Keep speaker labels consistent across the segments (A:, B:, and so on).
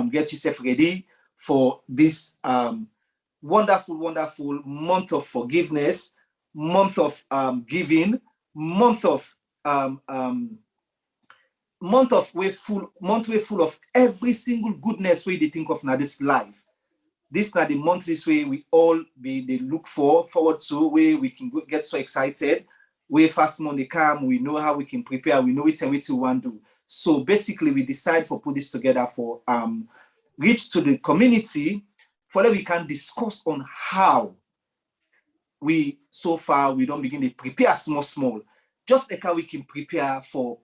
A: get yourself ready for this wonderful month of forgiveness, month of giving, month of way full of every single goodness way they think of now this life. This now the month this way we all they look forward to, where we can get so excited, where fast money come, we know how we can prepare, we know it and what we want to do. So basically we decide for put this together for reach to the community, for that we can discuss on how we so far we don't begin to prepare small, just like how we can prepare for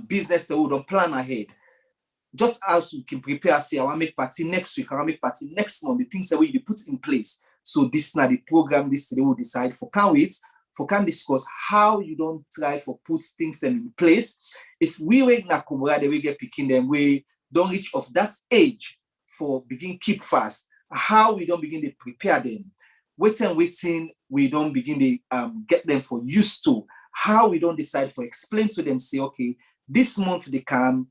A: business that we don't plan ahead. Just as we can prepare, say, I want to make party next week, I want to make party next month, the things that we put in place. So this is now the program, this today we'll decide for can wait, for can discuss how you don't try for put things them in place. If we wait na kumura, we get picking them, we don't reach of that age for begin keep fast, how we don't begin to prepare them. Waiting, we don't begin to get them for used to, how we don't decide for explain to them, say, okay, this month they come,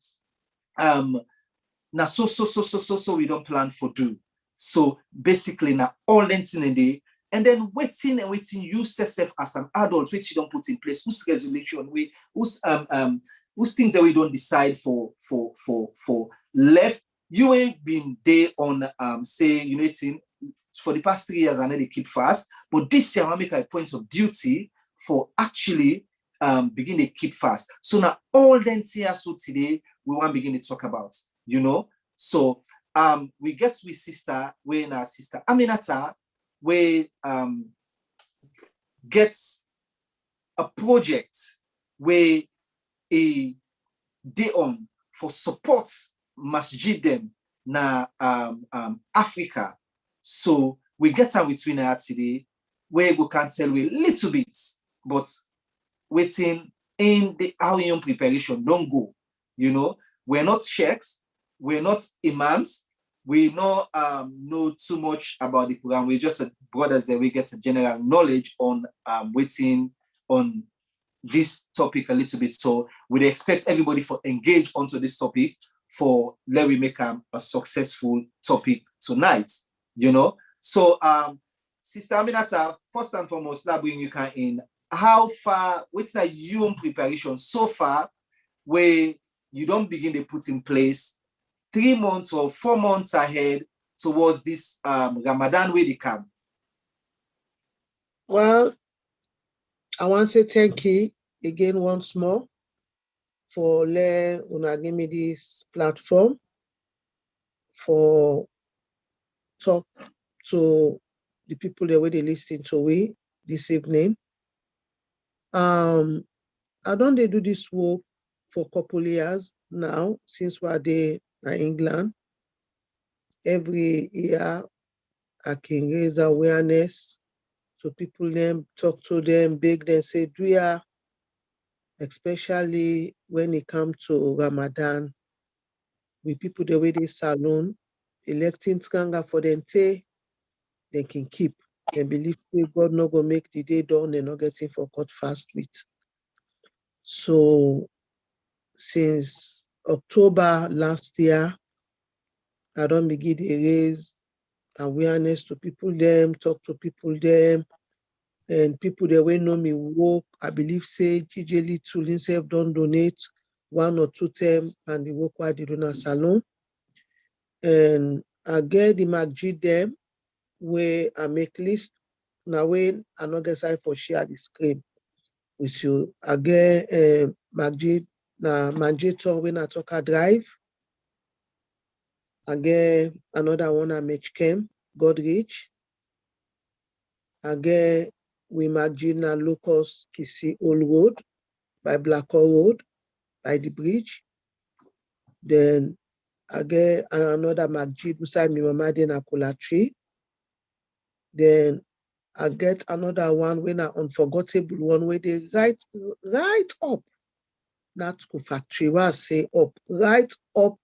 A: now so we don't plan for do. So basically now all lengthing in day, and then waiting you yourself as an adult, which you don't put in place, whose resolution we whose things that we don't decide for left. You ain't been there on say you know for the past 3 years, I know they keep fast, but this year I make a point of duty for actually begin to keep fast. So now all them here, so today we want to begin to talk about, you know. So we get with sister, when our sister Aminata, we gets a project where a day on for support masjid them na Africa. So we get her between her today, where we can tell we a little bit, but waiting in the our young preparation don't go. You know, we're not sheikhs, we're not imams, we don't know too much about the program. We're just brothers that we get a general knowledge on waiting on this topic a little bit. So we'd expect everybody for engage onto this topic for let we make a successful topic tonight, you know. So Sister Aminata, first and foremost, that bring you can in. How far, what's the your preparation so far where you don't begin to put in place 3 months or 4 months ahead towards this Ramadan where they come?
B: Well, I want to say thank you again once more for letting una give me this platform for talk to the people that were listening to we this evening. I don't do this work for a couple years now since we're there in England. Every year I can raise awareness to people, them talk to them, beg them, say, do ya, especially when it comes to Ramadan, with people the way they salon, electing Tkanga for them, say they can keep. They believe God not gonna make the day done and not getting for cut fast with. So since October last year, I don't begin to raise awareness to people them, talk to people them, and people that way know me work. I believe say GJL to himself don't donate 1 or 2 times and the work why they do not salon. And I get the Magid them where I make list. Now when I not get sign for share the screen with you. I get Magid na Manjeto when I talk a drive. I get another one I make Kem, Godrich. I get we Magid na Lucas Kisi Old Road by Blackwell Road by the bridge. Then I get another Magid beside me mama then Akula tree. Then I get another one when I unforgettable one where they right up. Natco factory where I say up right up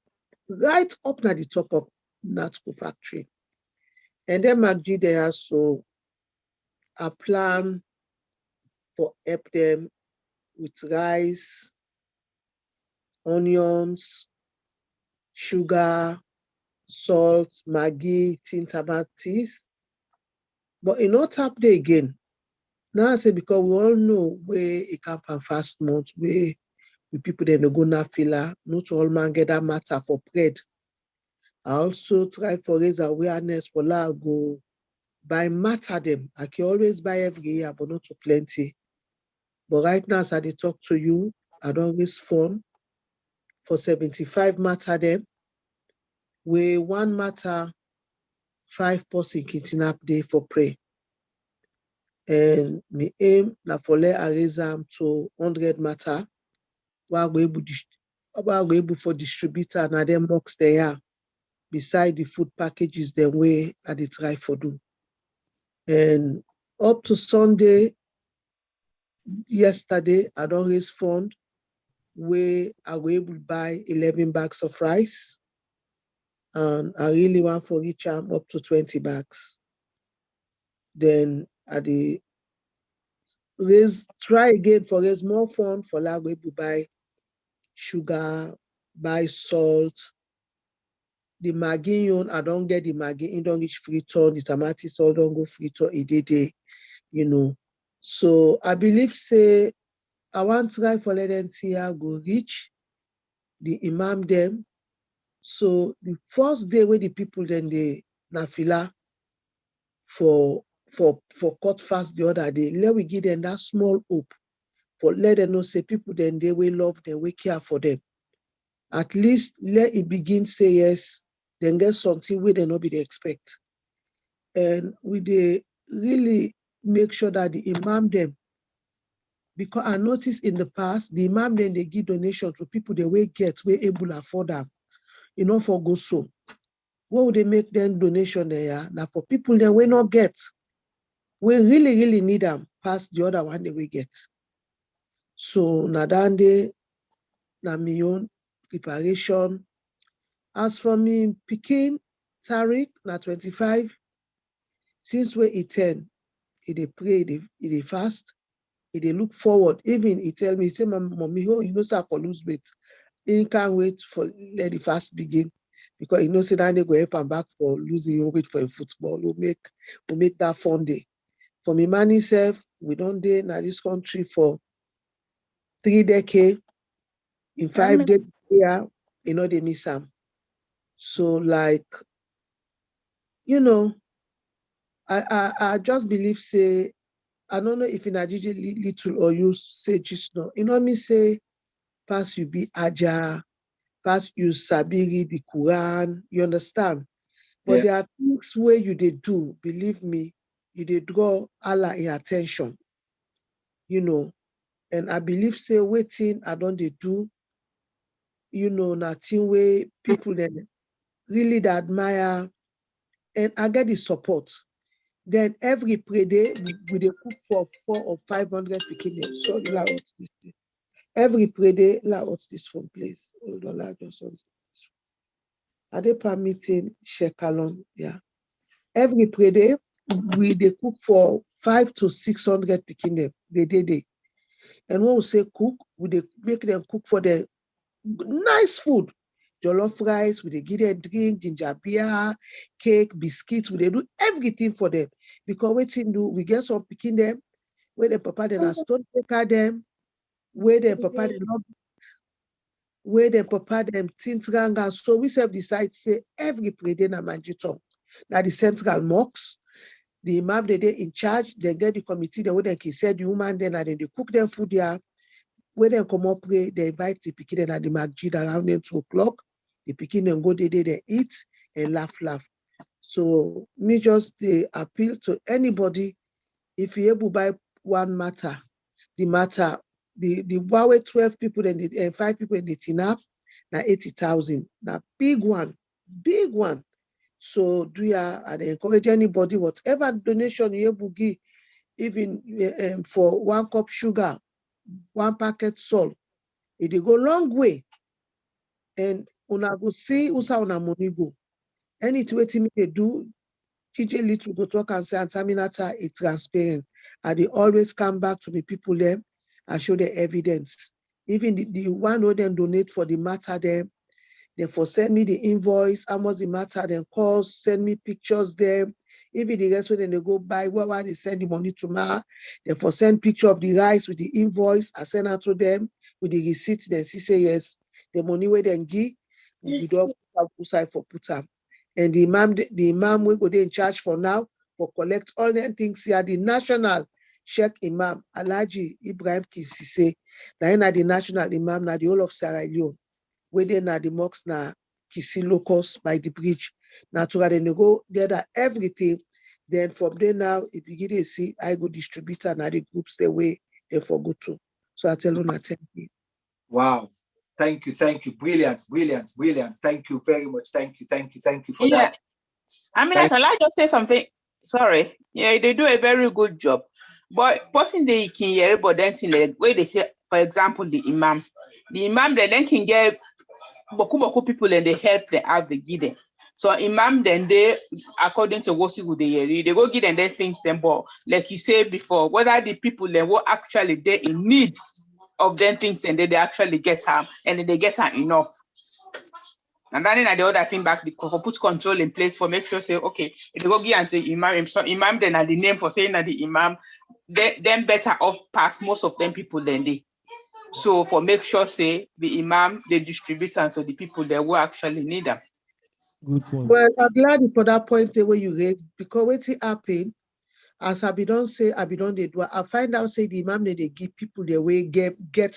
B: na the top of Natco factory. And then Magji there, so I plan for help them with rice, onions, sugar, salt, Maggi, tintamat teeth. But it not tap there again. Now I say because we all know where a camp and fast month, where we people then go na filler, not all man get that matter for bread. I also try for raise awareness for la go buy matter them. I can always buy every year, but not too plenty. But right now, as I dey talk to you, I don't always phone for 75 matter them. We one matter 5 person kitchen up day for pray. And me aim na for let I raise them to 100 matter. While we able for distributor and them box there beside the food packages the way I dey try for do. And up to Sunday, yesterday, I don't raise fund where I was able to buy 11 bags of rice. And I really want for each arm up to 20 bags. Then I dey try again for raise more fund for like we able buy sugar, buy salt. The Maggi I don't get the Maggi, it don't reach free ton, the tomato salt don't go free ton a day, you know. So I believe say I want try for let them go reach the imam them. So the first day where the people then they nafila for cut fast the other day, let we give them that small hope for let them know say people then they will love them, we care for them. At least let it begin say yes, then get something we they not be they expect. And we they really make sure that the imam them, because I noticed in the past, the imam then they give donation to people they will get, we able to afford them, you know, for go so. What would they make them donation there? Now for people that we not get, we really need them past the other one they will get. So nadande na my own preparation. As for me, Pekin Tariq na 25. Since we 10, he pray, he fast, he look forward. Even he tell me, he say, mommy, oh, you know, sir, for lose weight. He can't wait for let the fast begin. Because you know, say that they go help and back for losing your weight for a football. We'll make that fun day. For me, man himself, we don't day in this country for 3 decades. In 5 days here, you know, they miss them. So, like, you know, I just believe, say, I don't know if in Ajiji little or you say just no. You know me say, pass you be aja, pass you sabiri the Quran, you understand? But there are things where you they do, believe me, you they draw Allah in attention, you know. And I believe say waiting, I don't they do, you know, nothing way people then really they admire and I get the support. Then every pray day we they cook for 400 or 500 picking. Sorry, la, what's this? Every pray day, la, what's this phone, please? Hold on, la, just on. Are they permitting Shekalon? Yeah. Every pray day, we they cook for 500 to 600 picking the day. And when we say cook, we they make them cook for the nice food. Jollof rice, we they give them drink, ginger beer, cake, biscuits, we they do everything for them. Because waiting do we get some picking them, where the papa then a stone taker them, where the papa then not, where the papa them tintranga. So we self decide say every pray day na manjitom. Now the central mosque, the imam they in charge, they get the committee, they when he said the woman then and then they cook them food there. When they come up pray, they invite the pikin at the masjid around them 2 o'clock. The pikin and go there, they eat and laugh. So me just appeal to anybody, if you able buy one matter, the Huawei 12 people and 5 people in the TINAP, now 80,000. Now big one. So do ya and encourage anybody, whatever donation you able give, even for 1 cup sugar, 1 packet salt, it go long way. And una go see usa una money go. Anything wetin me they do, TJ little go talk and say and Terminata is transparent. And they always come back to the people them and show the evidence. Even the one who then donate for the matter them, Then for send me the invoice, how much the matter, then call, send me pictures there. If it the rest when they go buy, why they send the money to me, then for send picture of the rice with the invoice, I send out to them with the receipt, then she say yes, the money where then give, we don't put aside for put up. And the imam will go there in charge for now, for collect all the things here, the national Sheikh Imam Alhaji Ibrahim Kisise, now the national imam, now the whole of Sierra Leone, where they na the mosque na Kisi locus by the bridge. Now to they go gather everything. Then from there now, if you get to see, I go distributor now the groups the way they for go to. So I tell you, thank you.
A: Wow. Thank you. Brilliant. Thank you very much. Thank you for that.
C: I mean, I'll just say something. Sorry. Yeah, they do a very good job. But person they can hear, but then where they say, for example, the imam then can get boku people and they help them out, they give them. So imam then they, according to what you they go give them their things then, but like you said before, whether the people then were actually they in need of them things and they actually get them and they get them enough. And then the other thing back, for put control in place for make sure say, okay, if they go give and say imam, so imam then are the name for saying that the imam, them better off past most of them people than they. So for make sure say the imam, the distributor, so the people that will actually need them.
D: Good point.
B: Well, I'm glad for that point where you raised, because what's happened, as Abidon say, Abidon they do, I find out say the imam they give people their way, get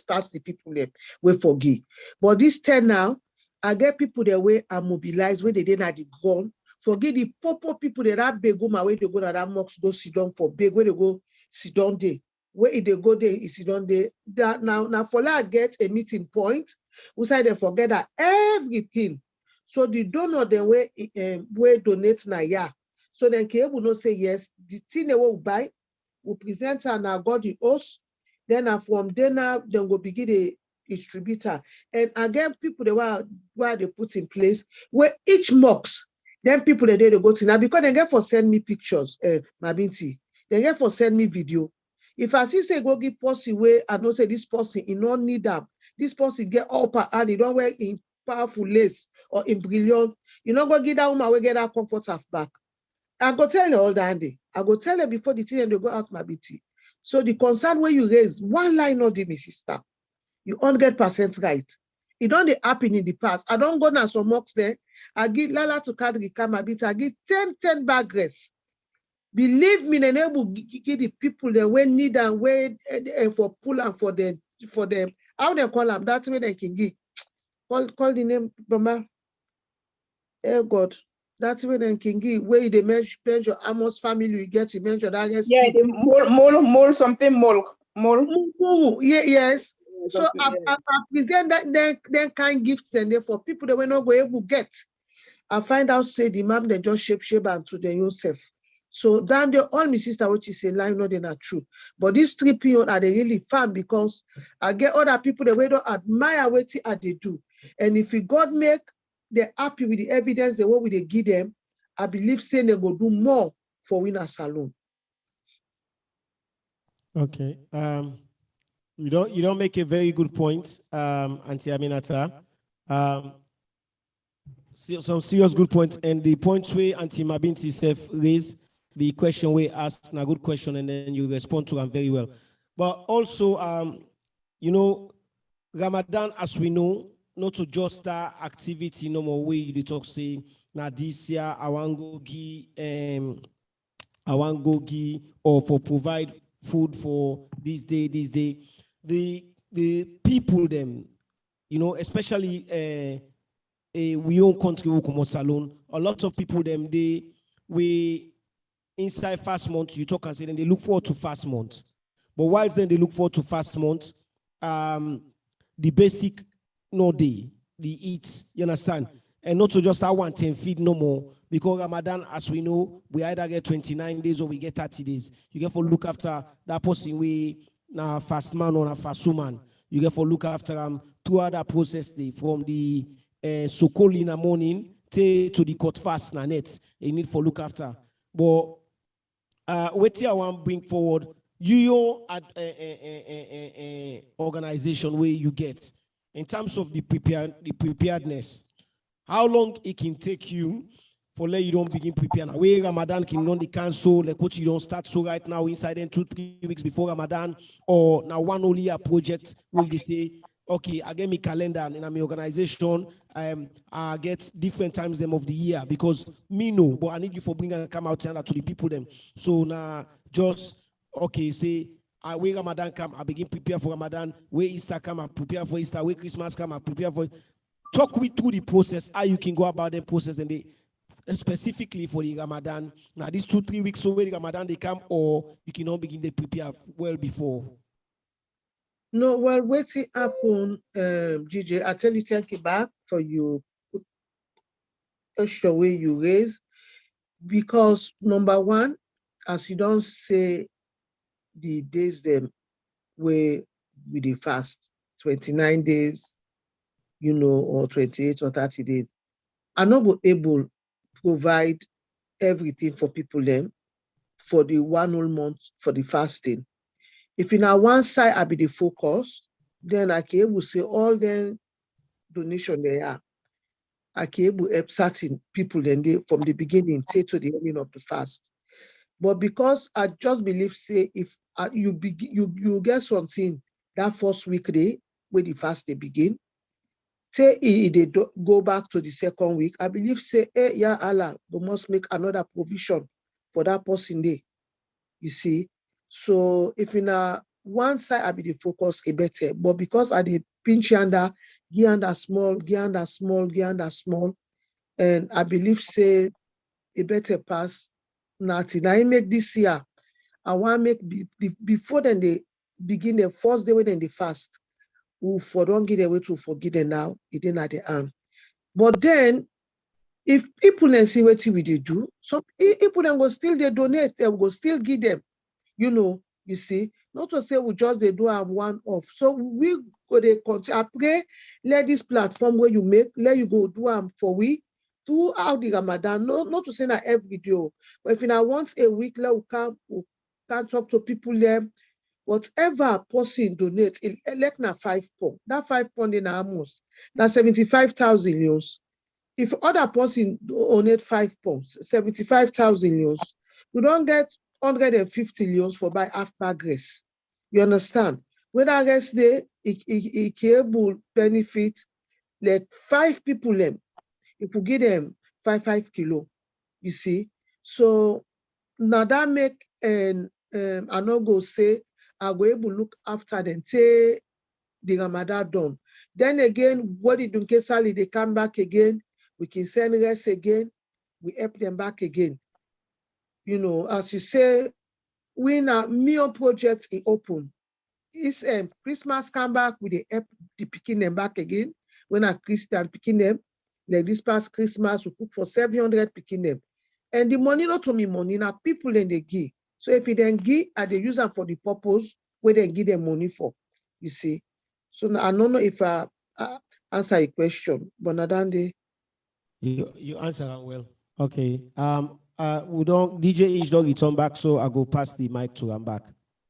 B: past the people they way forgive. But this 10 now, I get people their way are mobilized where they didn't have the ground. Forget the popo people that beg go my way they go to that mosque, go sit down for beg where they go sit down there. Where if they go there, is sit down there. That now for that get a meeting point, we say they forget that everything. So the donor the way donate na ya. So then K will not say yes. The thing they will buy, will present and now got the host. Then from there now, then will begin the distributor. And again, people they were where they put in place where each mosque, then people they go to now because they get for send me pictures, my binti. They get for send me video. If I see say go give person way, I don't say this person in no need them. This person get up and they don't wear in powerful lace or in brilliant. You know, go give that woman we get that comfort half back. I go tell you all that day. I go tell you before the thing and they go out my BT. So the concern where you raise one line not the my sister. You 100% right. It don't happen in the past. I don't go now some mocks there. I give Lala to Kadri Kama bit. I give 10 bag rest. Believe me, they will give the people that we need and wait for pull and for them. How they call them? That's where they can give. Call the name, Mama. Oh God. That's where they can give. Where they mention Amos family, you get to mention that.
C: Yeah, the mole, something mole.
B: Yeah, yes. So I present that then kind gifts and therefore people that we're not going to get. I find out say the mom they just shape and to their own self. So damn the all my sister what you say line not they not true. But these 3 people are they really fun because I get other people that we don't admire what they do. And if God make they're happy with the evidence the way they give them, I believe saying they go do more for Winner Salone.
D: Okay. You don't make a very good point, Auntie Aminata. Some serious good points, and the points where Auntie Mabinti self raised, the question we asked a good question, and then you respond to them very well. But also, Ramadan, as we know, not to just start activity no more way you talk say now this year I want go give or for provide food for this day. The people them, especially we own country Ukumo Salone, a lot of people them we inside fast month, you talk and say then they look forward to fast month. But whilst then they look forward to fast month, the basic no day, the eat, you understand? And not to just have 110 feed no more. Because Ramadan, as we know, we either get 29 days or we get 30 days. You get for look after that person we na fast man or a fast woman. You get for look after throughout that process day from the sokol in the morning to the cut fast na net. You need for look after. But what I want to bring forward, your organization where you get in terms of the preparedness. how long it can take you for let you don't begin prepare now. Where Ramadan can only cancel, like what you don't start so right now inside in 2-3 weeks before Ramadan, or now one only a project where you say, okay, I get me calendar and in my organization, I get different times them of the year because me no, but I need you for bringing and come out to the people them. So now just okay, say where Ramadan come, I begin prepare for Ramadan. Where Easter come, I prepare for Easter. Where Christmas come, I prepare for. Talk me through the process, how you can go about the process and they specifically for the Ramadan. Now these 2-3 weeks so where the Ramadan they come, or you cannot begin to prepare well before.
B: No, well, waiting happen, GJ. I tell you, thank you back for you extra way you raise, because number one, as you don't say the days them where we the fast 29 days, you know, or 28 or 30 days, I'm not able to provide everything for people then for the 1 whole month for the fasting. If in our one side I be the focus, then I can able say all the donation they are. I can able help certain people then they from the beginning take to the ending of the fast. But because I just believe, say, if you get something that first weekday where the fast they begin, say they go back to the second week, I believe, say, hey, yeah, Allah, we must make another provision for that person day. You see, so if in a one side I be the focus a better, but because I did pinch under, give under small, and I believe, say, a better pass nothing. I make this year. I want to make before then they begin the first day when they fast. Who for don't get away to forget it now, it didn't at the end. But then if people then see what we do, some people then will still they donate, they will still give them, you know, you see, not to say we just they do have one off. So we go they continue. I pray, let this platform where you make, let you go do for we throughout the Ramadan, not to say that every day, but if I once a week, let we can talk to people there. Whatever person donates, elect na 5 pounds. That 5 pounds in almost now 75,000 euros. If other person donate 5 pounds, 75,000 euros, we don't get 150 euros for by after grace. You understand? When I guess they it able benefit like 5 people them. If we give them 5 kilo, you see. So now that make and I not go say I go able look after them till the Ramadan done. Then again, what did Dunkesali they come back again? We can send rest again. We help them back again. You know, as you say, when a meal project is open, it's Christmas come back, we they help the picking them back again. When a Christian picking them, like this past Christmas, we cook for 700 picking them. And the money not to me money, now people then they give. So if you then give, and they use them for the purpose where they give them money for, you see. So now, I don't know if I answer a question, but Nadande.
D: You answer that well. Okay. We don't DJ IshTopic return back, so I go pass the mic to him back.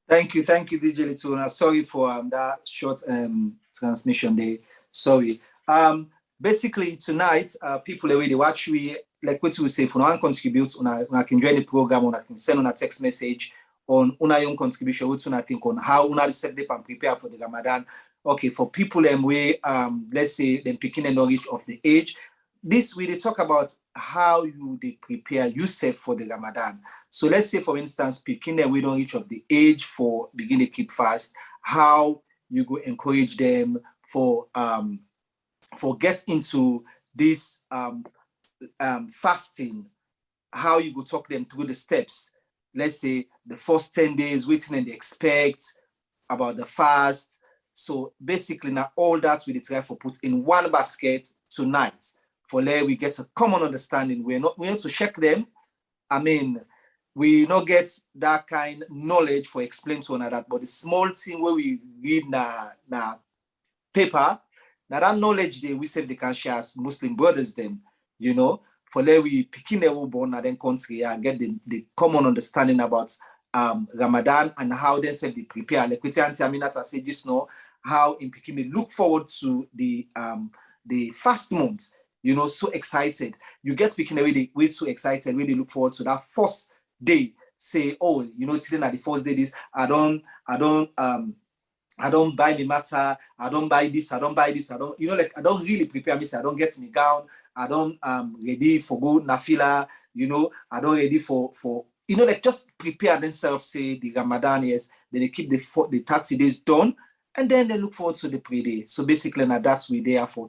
A: Thank you, DJ Lituna. Sorry for that short transmission there. Sorry. Basically tonight, people already watch we like what we say. For no one contribute, una can join the program, una can send on a text message on una young contribution. What una think on how una set up and prepare for the Ramadan. Okay, for people way let's say them picking and knowledge of the age. This we talk about how you they prepare yourself for the Ramadan. So let's say, for instance, picking them we don't reach of the age for begin to keep fast. How you go encourage them for get into this fasting. How you go talk them through the steps. Let's say the first 10 days, waiting and they expect about the fast. So basically now all that we try for put in one basket tonight. For there we get a common understanding. We have to check them. I mean, we not get that kind of knowledge for explain to another, but the small thing where we read na paper, now that knowledge they we say they can share as Muslim brothers then, you know, for there we picking the born and then country and get the common understanding about Ramadan and how they say they prepare. Like with I mean as I say just now, how in picking they look forward to the fast month. you know, so excited. You get speaking the way we're so excited, when they look forward to that first day. Say, oh, you know, today at the first day, this I don't buy the matter, I don't buy this, I don't buy this, I don't, you know, like I don't really prepare me, say I don't get me gown, I don't ready for go nafila, you know, I don't ready for you know, like just prepare themselves, say the Ramadan, yes, then they keep the 30 days done, and then they look forward to the pre-day. So basically now that's we there for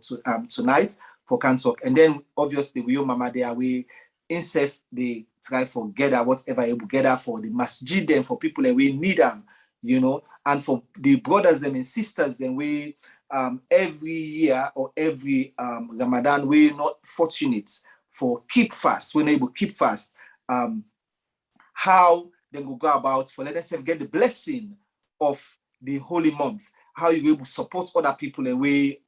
A: tonight for Can Talk. And then obviously we mama there, we insert they try for gather whatever able gather for the masjid them, for people that we need them, you know, and for the brothers them and sisters then we every year or every Ramadan we not fortunate for keep fast, we're able to keep fast. How they will go about for let us get the blessing of the holy month, how you able to support other people and way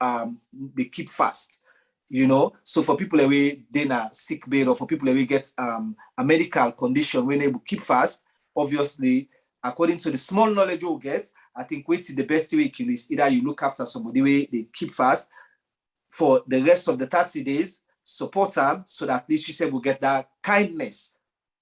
A: they keep fast, you know. So for people that way they are sick bed, or for people that we get a medical condition when able to keep fast, obviously according to the small knowledge you'll get, I think waiting the best way you can is either you look after somebody way they keep fast for the rest of the 30 days, support them so that at least you say will get that kindness.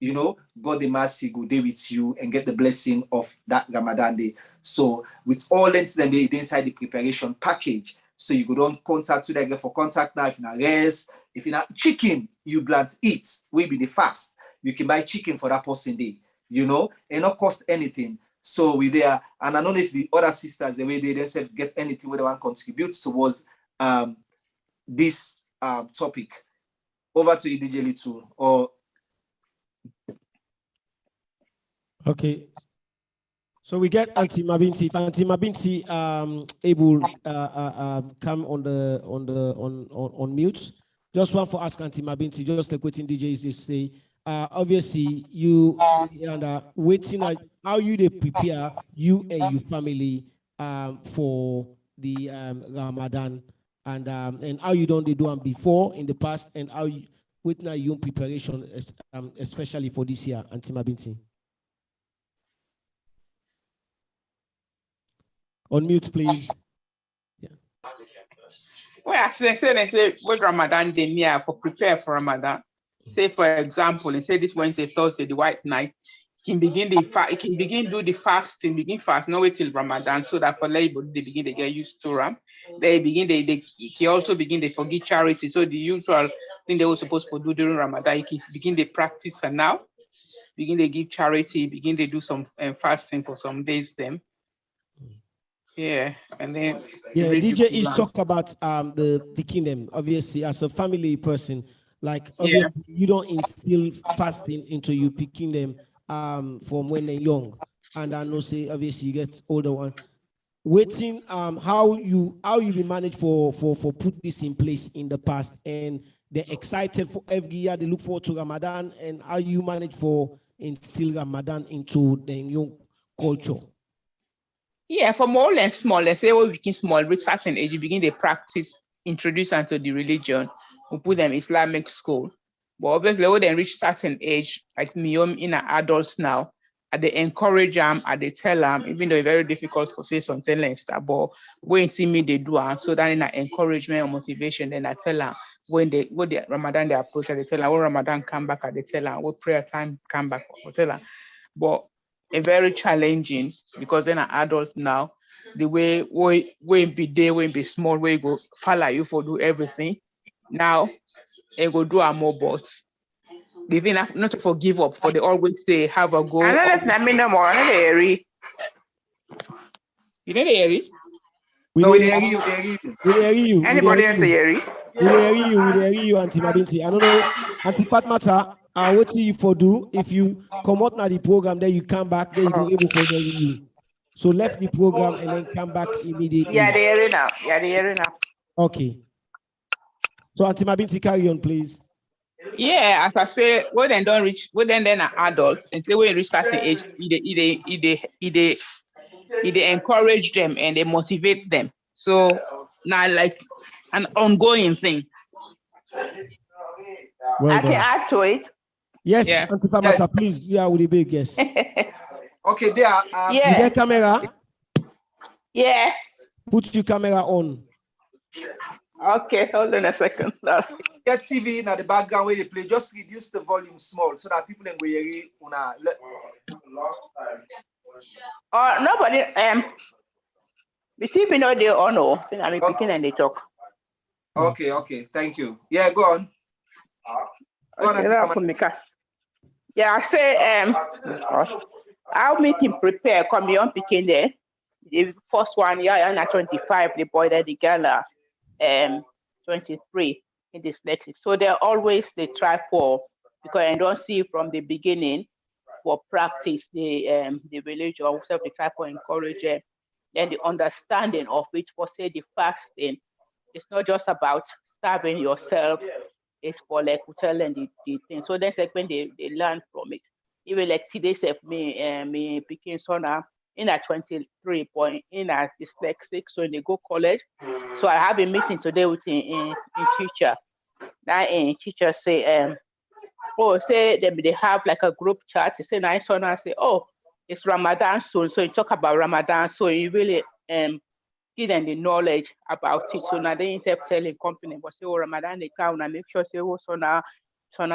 A: You know, God the mercy go day with you and get the blessing of that Ramadan day. So with all lengths then they inside the preparation package. So you go don't contact to them for contact now. If you're not rest, if you're not chicken, you blunt eat, will be the fast. You can buy chicken for that person day, you know, and not cost anything. So we there, and I don't know if the other sisters the way they themselves get anything where they want to contribute towards this topic. Over to you, DJ Little, or
D: okay. So we get Auntie Mabinti. If Auntie Mabinti able come on mute. Just one for ask Auntie Mabinti, just like what DJs just say. Obviously you and waiting at how you they prepare you and your family for the Ramadan, and how you don't they do them before in the past, and how you with now your preparation especially for this year, Auntie Mabinti. On mute, please. Yeah.
C: Well, as they say, what Ramadan day near for prepare for Ramadan. Say, for example, and say this Wednesday, Thursday, the white night, can begin do the fasting, begin fast, no wait till Ramadan, so that for labor they begin to get used to them. They can also begin to forgive charity. So the usual thing they were supposed to do during Ramadan, you can begin to practice and now begin to give charity, begin to do some fasting for some days them. Yeah, and then
D: DJ is talk about the kingdom. Obviously, as a family person, like obviously you don't instill fasting into you picking them from when they're young, and I know say obviously you get older one. Waiting how you be managed for put this in place in the past, and they're excited for every year they look forward to Ramadan, and how you manage for instill Ramadan into the young culture.
C: Yeah, for more and small, let's say we begin small, reach certain age, you begin to practice, introduce them to the religion, we put them in Islamic school. But obviously, when they reach certain age, like me, I'm in an adult now, they encourage them, they tell them, even though it's very difficult for say something like that, but when you see me, they do it. So that in an encouragement or motivation, then I tell them when the Ramadan they approach, they tell them when Ramadan come back, they tell them when prayer time come back, I tell them. But a very challenging because then an adult now, the way we be there, we be small, we go follow you for do everything. Now, they go do a more but they didn't not to give up, for they always say have a go. I know that's not me no more. I know the area. You know the area?
A: No, we hear you.
C: Anybody else the area?
D: We hear you, Auntie Mabinti. I don't know, Auntie Fatmata. What do you for do if you come out now the program, then you come back, then you go able to hear you. So left the program and then come back immediately.
C: Yeah, the area now.
D: Okay. So Auntie Mabinti, carry on, please.
C: Yeah, as I say, when they don't reach, when then an adult, and say when you reach certain age, they encourage them and they motivate them. So now like an ongoing thing.
D: Well
C: I can add to it.
D: Yes, yeah. Auntie Famata, please. Yeah, with the big guest.
A: Okay, there.
D: You get camera?
C: Yeah.
D: Put your camera on.
C: Okay, hold on a second.
A: Get TV in the background where they play. Just reduce the volume small so that people can go hear una.
C: Nobody the TV no they on no. I mean picking and they talk.
A: Okay. Thank you. Yeah, go on. Go on,
C: yeah, I say I'll make him prepare. Come on, picking there. The first one, yeah, and at 25, the boy that the girl 23 in this latest. So they're always they try for because I don't see from the beginning for practice the religion also they try for encourage them. Then the understanding of which for say the fasting, it's not just about starving yourself, it's for like telling the thing. So that's like when they learn from it. Even like today say me picking son in at 23 point in at dyslexic, so they go college. So I have a meeting today with in teacher. Now in teacher say say they have like a group chat. He say nice son and say, oh, it's Ramadan soon. So you talk about Ramadan. So you really give them the knowledge about it. So now they instead of telling company, but say, oh, Ramadan they come and make sure say, oh, so now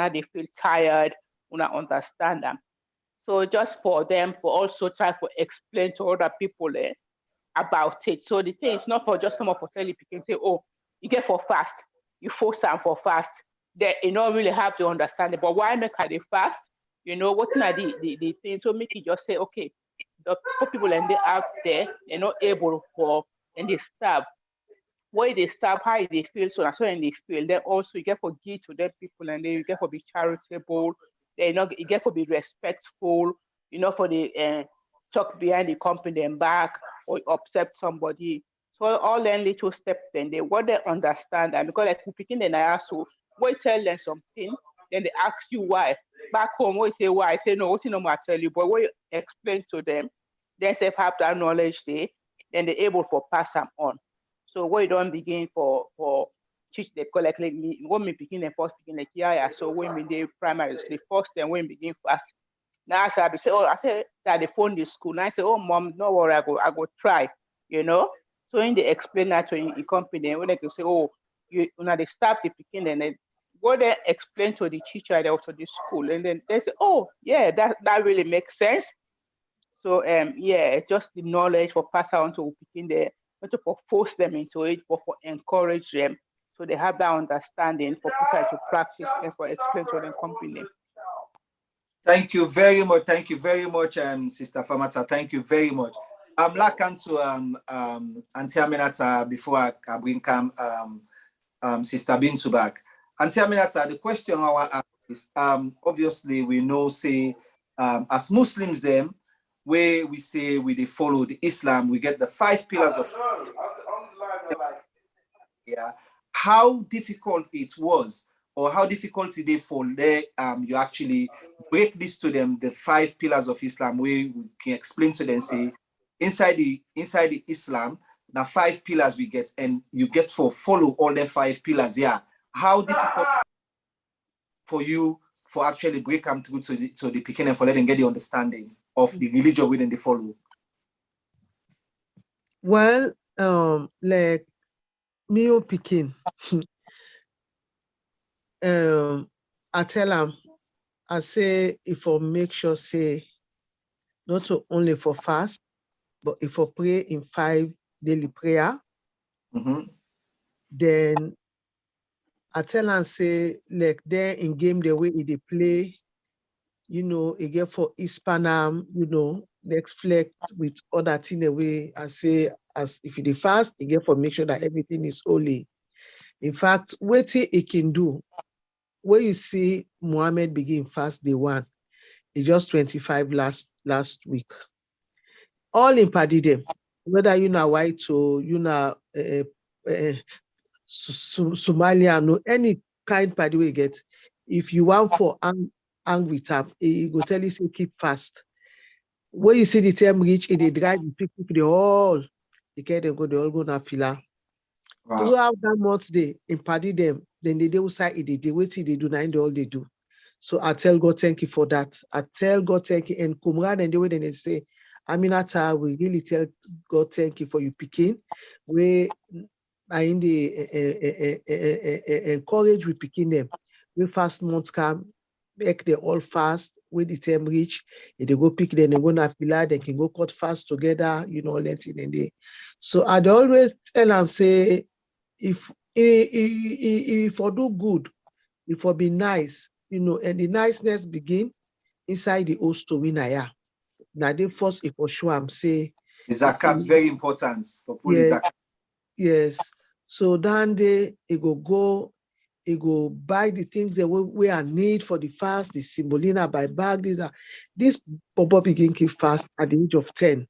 C: they feel tired, when I understand them. So just for them, for also try to explain to other people about it. So the thing is not for just someone for telling people say, oh, you get for fast, you force them for fast. They don't really have to understand it. But why make they fast? What are the things? So make it just say, okay, the people and they out there, they're not able for and they starve. Why they starve, how they feel, so that's when they feel. Then also you get for give to them people and then you get for be charitable, you get for be respectful, for the talk behind the company and back or upset somebody. So all them little steps then they what they understand and because like we picking the so we tell them something, then they ask you why. Back home, we say why, I say no, what I tell you, but when you explain to them, then they have that knowledge there, then they're able to pass them on. So we don't begin for teach the collect like me when we begin the first begin like yeah. So when we the primary school, the first then when we begin fast. Now I say, oh, I said that the phone the school. Now I say, oh mom, no worry, I go try, So when they explain that to the company, when they can say, oh, they start the picking and then go there explain to the teacher and also the school, and then they say, oh yeah, that really makes sense. So just the knowledge for pass on to picking the not to force them into it, but for encourage them so they have that understanding for people to practice and for explain to the company.
A: Thank you very much. Thank you very much, Sister Famata. Thank you very much. I'm lacking to Auntie Aminata before I bring Sister Bintu back. Auntie Aminata, the question I want to ask is obviously we know say as Muslims them where we say they follow the Islam, we get the 5 pillars of how difficult it was or how difficult it is for you actually break this to them, the 5 pillars of Islam, where we can explain to them, say, inside the Islam, the 5 pillars we get, and you get for follow all the 5 pillars, how difficult for you for actually break them through to the beginning for letting get the understanding of the religion within the follow?
B: Well, like me picking, I tell them, I say if I make sure say not only for fast, but if I pray in 5 daily prayer, then I tell them say like there in game the way they play, again for Hispanam, they reflect with other thing away. I say as if they fast, again for make sure that everything is holy. In fact, what it can do, where you see Muhammad begin fast day 1, it's just 25 last week. All in party them, whether white or Somalia, no any kind party we get. If you want for angry tap, he go tell you say keep fast. When you see the term reach, they drive the people they all go na fila. Wow. Throughout that month they imparted them, then they outside they wait till they do nine all they do. So I tell God thank you for that. I tell God thank you, and Kumran and the way they say, Aminata, we really tell God thank you for you picking. We I in the encourage we picking them. We fast months come, make they all fast, with the time reach, if they go pick them, they go na fila, they can go cut fast together, you know, let it in there. So I'd always tell and say, if I do good, if I be nice, you know, and the niceness begin inside the host to win aya. Now they first if for sure I'm say
A: Zakat's very important for police.
B: Yes, yes. So then they go buy the things that we are need for the fast, the semolina by bag. This Bobo begin keep fast at the age of 10.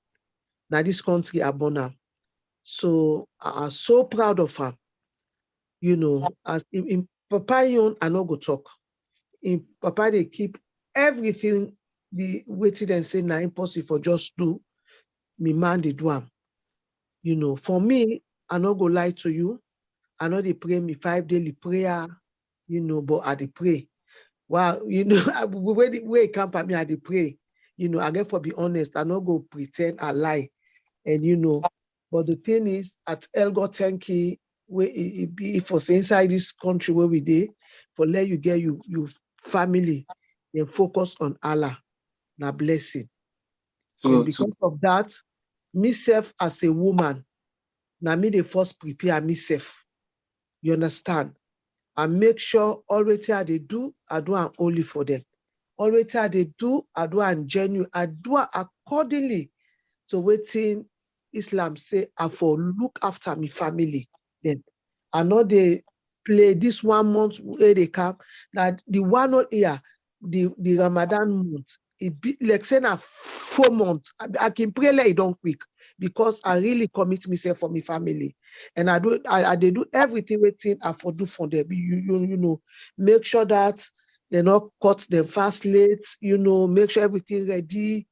B: Now this country abona. So I'm so proud of her. You know, as in Papa Yon, I no go talk. In Papa, they keep everything the waiting and say now impossible for just do. Me man they do am. You know, for me, I no go lie to you. I know they pray me 5 daily prayer, you know, but I dey pray. Well, you know, where it come at me, I dey pray. You know, I get for be honest, I no go pretend I lie. And you know, but the thing is, at Elgo Tenki, where it be for inside this country where we dey, for let you get you family, then focus on Allah, na blessing. And because of that, myself as a woman, na me the first prepare myself. You understand? And make sure always they do, I do am only for them. Always they do, I do am genuine, I do accordingly to waiting Islam say, I for look after my family. Then I know they play this 1 month where they come. Now the 1 whole year, the Ramadan month, it be like say na 4 months. I can pray like it don't quick because I really commit myself for my family. And I do everything waiting I for do for them. You know, make sure that they not cut them fast late, you know, make sure everything ready.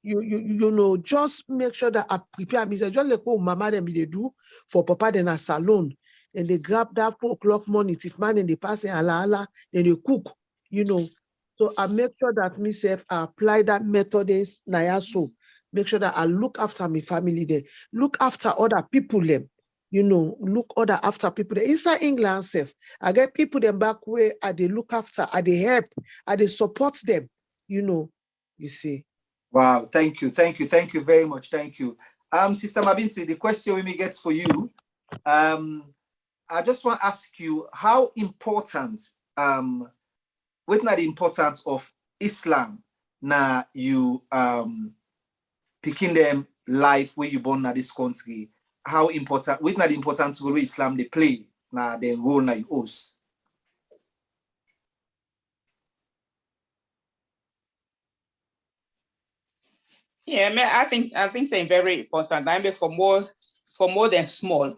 B: You know, just make sure that I prepare myself. Just like what mama them they do for papa then a salon. And they grab that 4 o'clock morning, if man and they pass in Allah, then they cook, you know. So I make sure that myself I apply that method is so make sure that I look after my family there, look after other people them, you know, look other after people there. Inside England self, I get people them back where I they look after, I they help, I they support them, you know, you see.
A: Wow, thank you very much. Thank you. Sister Mabinti, the question we may get for you, I just want to ask you how important, what not the importance of Islam now you picking them life where you born in this country, how important, what not the importance of Islam they play now the role now you host?
C: Yeah, I think it's very important. I mean, for more than small,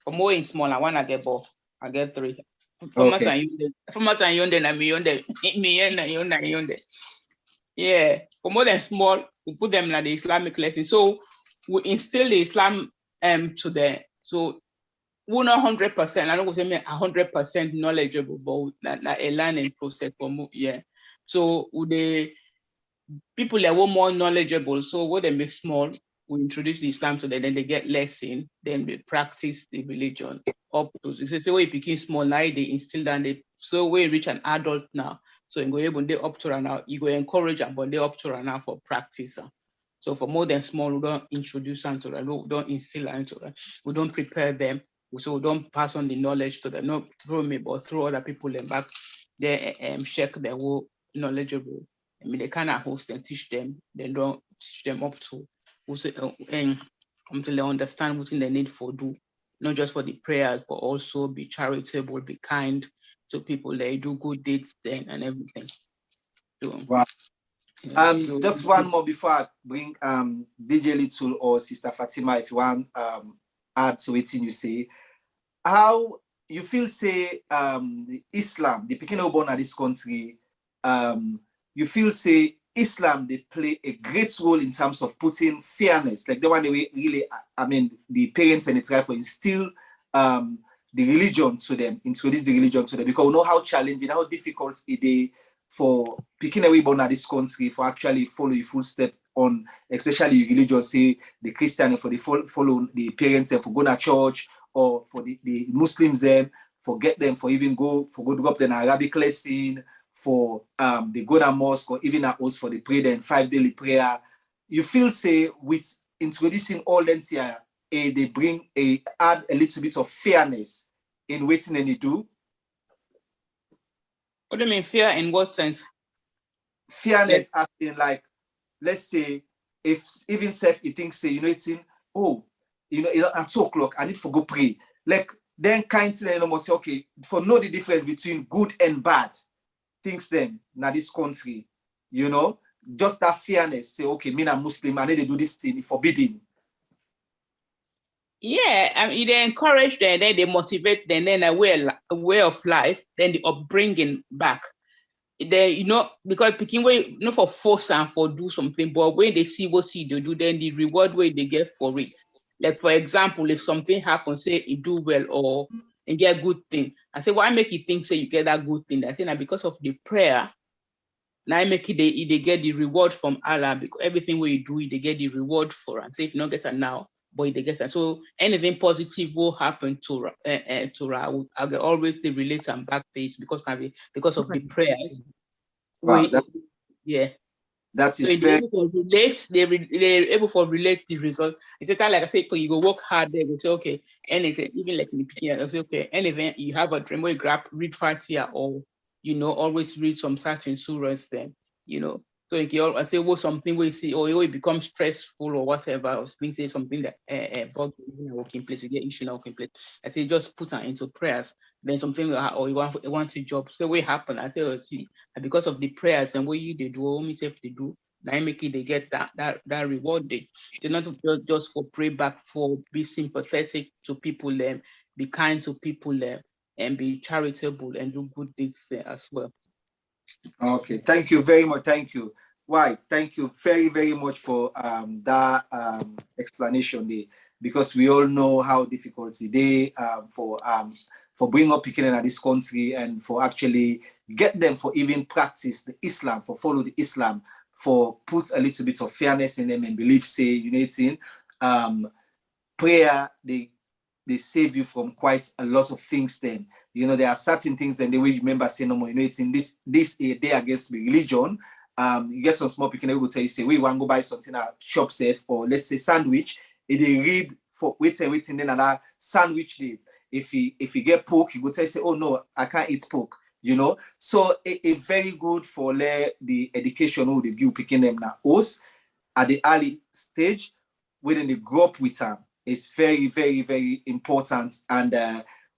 C: for more in small, I want to get ball. I get 3.
A: Okay.
C: Yeah, for more than small, we put them like the Islamic lesson. So we instill the Islam to them. So we're not 100%. I don't go say me 100% knowledgeable, but like a learning process for more. Yeah. So the people that were more knowledgeable, so what they make small, we introduce the Islam to them, then they get lesson, then they practice the religion up to so we became small now they instill that they so we reach an adult now. So you go able they up to now, you go encourage them, but they up to now for practice. So for more than small, we don't introduce them to them, we don't instill into them, we don't prepare them, so we don't pass on the knowledge to them, not through me, but through other people and back, they check their whole knowledgeable. I mean, they cannot host and teach them. They don't teach them up to until they understand what they need for do, not just for the prayers, but also be charitable, be kind to people. They do good deeds then and everything. So,
A: wow.
C: Yeah,
A: Just one more before I bring DJ Little or Sister Fatima, if you want add to it in you say. How you feel say the Islam, the picking up born at this country, you feel say Islam they play a great role in terms of putting fairness, like the one they really, I mean, the parents and the tribe for instill the religion to them, introduce the religion to them, because we know how challenging, how difficult it is for picking away born at this country for actually follow a full step on, especially religion, say the Christian for the follow the parents and for going to church or for the Muslims them, forget them for even go drop the Arabic lesson, for the go to mosque, or even at us for the prayer, then 5 daily prayer. You feel say with introducing all them here, they add a little bit of fairness in waiting and they do.
C: What do you mean fair in what sense?
A: Fairness as in like, let's say, if even self you think say, it's in, at 2 o'clock, I need to go pray. Like then kind of say, okay, for know the difference between good and bad things then now this country, just that fairness, say, okay, me a Muslim, I need to do this thing, it's forbidden.
C: Yeah, they encourage them, then they motivate them, then a way of life, then the upbringing back. They, because picking way, not for force and for do something, but when they see what they do, then the reward way they get for it. Like for example, if something happens, say you do well or you get a good thing, I say, why make you think say you get that good thing? I say now because of the prayer, now I make it they get the reward from Allah, because everything what you do, they get the reward for. And say if you don't get it now, but they get it. So anything positive will happen to Ra. I always they relate and back this because of the prayers.
A: Wow, that is
C: so
A: very
C: able to relate, they're able to relate the result. It's a time like I say, you go work hard, they will say, okay, anything, even like in the beginning, I'll say, okay, anything you have a dream where you read Fatiha or always read some certain surahs then, So I say, well, something we see, or it becomes stressful or whatever, or things say something that working place, you get issue in a working place. I say, just put her into prayers. Then something or you want to job. So what happen? I say, see, because of the prayers and what you they do, or myself they do, now make it they get that reward day. It's not just for pray back, for be sympathetic to people, be kind to people, and be charitable and do good deeds as well.
A: Okay, thank you very much. Thank you. White, thank you very, very much for that explanation there, because we all know how difficult it is for bringing up people in this country and for actually get them for even practice the Islam, for follow the Islam, for put a little bit of fairness in them and believe, say, uniting. Prayer, they save you from quite a lot of things then. There are certain things and the way you remember saying no more, it's in this a day against the religion. You get some small people who will tell you, say, we want to go buy something at shop safe, or let's say sandwich. If they read for waiting, then another sandwich day. If you get pork, you go tell you, say, oh no, I can't eat pork. So it's very good for the education who they give picking them now. Us at the early stage, when they grow up with them. It's very, very, very important. And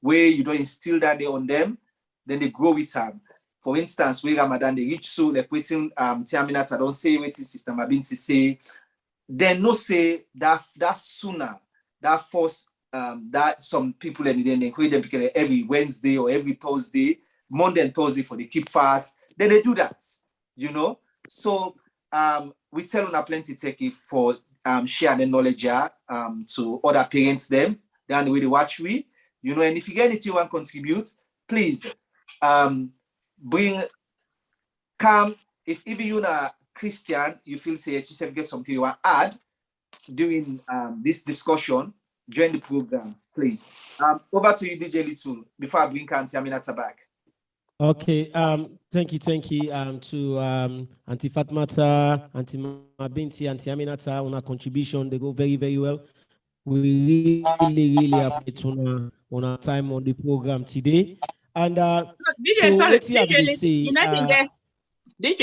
A: where you don't instill that day on them, then they grow with them. For instance, where Ramadan, they reach so like waiting 10 minutes, I don't say waiting system, I've been to say, then no say that sooner, that first, that some people and then they create them because every Wednesday or every Thursday, Monday and Thursday for the keep fast, then they do that, So we tell on a plenty take it for share the knowledge to other parents them, then the way they watch we, and if you get anything you want to contribute, please come. If even you're a Christian, you feel say yes, you get something you want to add during this discussion, join the program, please. Over to you, DJ Little, before I bring Auntie Aminata back.
D: Okay, thank you to Auntie Fatmata, Auntie Mabinti, Auntie Aminata on our contribution. They go very, very well. We really appreciate on our time on the program today. And
C: DJ